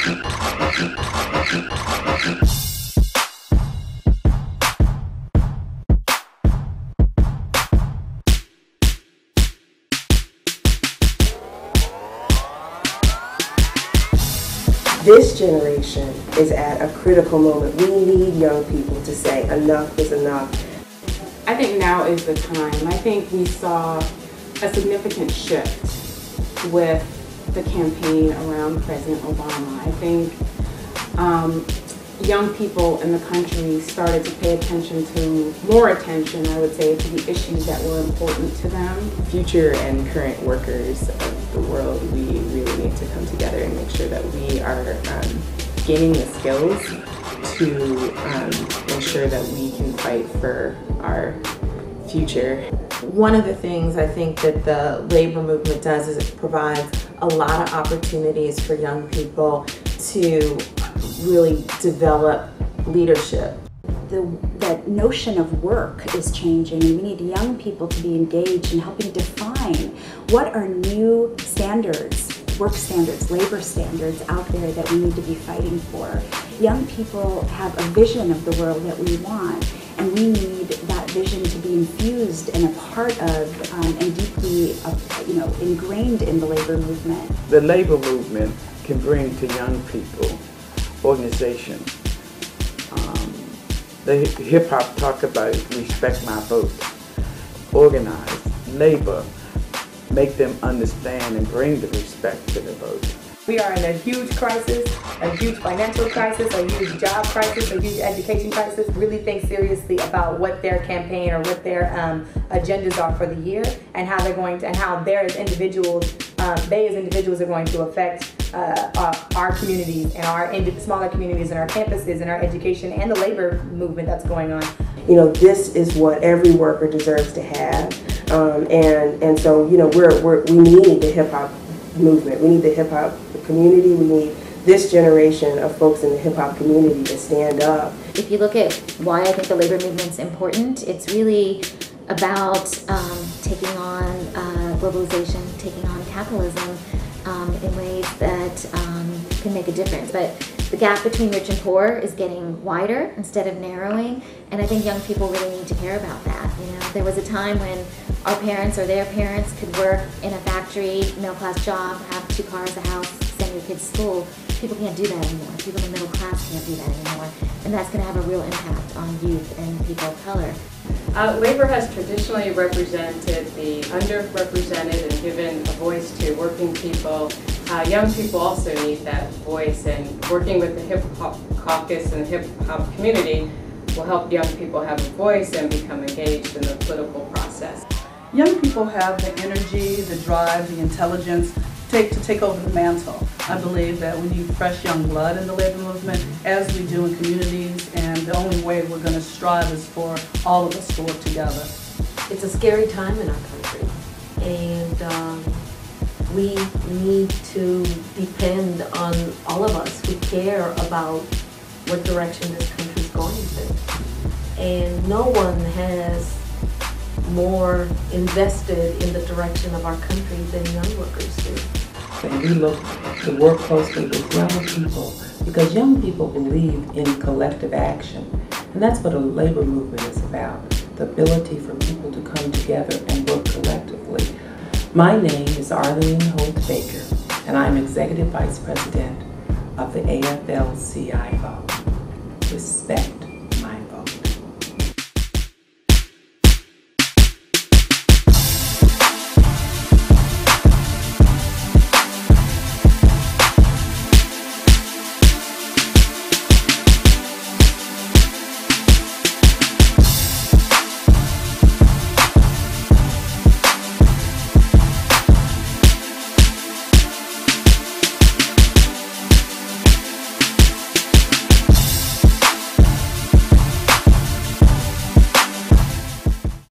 This generation is at a critical moment. We need young people to say enough is enough. I think now is the time. I think we saw a significant shift with the campaign around President Obama. I think young people in the country started to pay more attention, I would say, to the issues that were important to them. Future and current workers of the world, we really need to come together and make sure that we are gaining the skills to ensure that we can fight for our future. One of the things I think that the labor movement does is it provides a lot of opportunities for young people to really develop leadership. That notion of work is changing, and we need young people to be engaged in helping define what are new standards, work standards, labor standards out there that we need to be fighting for. Young people have a vision of the world that we want, and we need that vision to be infused and a part of and deeply ingrained in the labor movement. The labor movement can bring to young people organization. The hip-hop talk about respect my vote, organize, labor, make them understand and bring the respect to the vote. We are in a huge crisis, a huge financial crisis, a huge job crisis, a huge education crisis. Really think seriously about what their campaign or what their agendas are for the year, and how they're going to, and how they as individuals are going to affect our communities and our smaller communities and our campuses and our education and the labor movement that's going on. You know, this is what every worker deserves to have, and so we need the hip hop movement. We need the hip hop community. We need this generation of folks in the hip hop community to stand up. If you look at why I think the labor movement's important, it's really about taking on globalization, taking on capitalism in ways that can make a difference. But the gap between rich and poor is getting wider instead of narrowing, and I think young people really need to care about that. You know, there was a time when our parents or their parents could work in a factory, middle-class job, have 2 cars, a house, send your kids to school. People can't do that anymore. People in the middle class can't do that anymore, and that's going to have a real impact on youth and people of color. Labor has traditionally represented the underrepresented and given a voice to working people. Young people also need that voice, and working with the Hop Caucus and the hip hop community will help young people have a voice and become engaged in the political process. Young people have the energy, the drive, the intelligence to take over the mantle. I believe that we need fresh young blood in the labor movement, as we do in communities, and the only way we're going to strive is for all of us to work together. It's a scary time in our country, and we need to depend on all of us who care about what direction this country is going to. And no one has more invested in the direction of our country than young workers do. And we look to work closely with young people because young people believe in collective action. And that's what a labor movement is about, the ability for people to come together and work collectively. My name is Arlene Holt Baker, and I'm Executive Vice President of the AFL-CIO. Respect.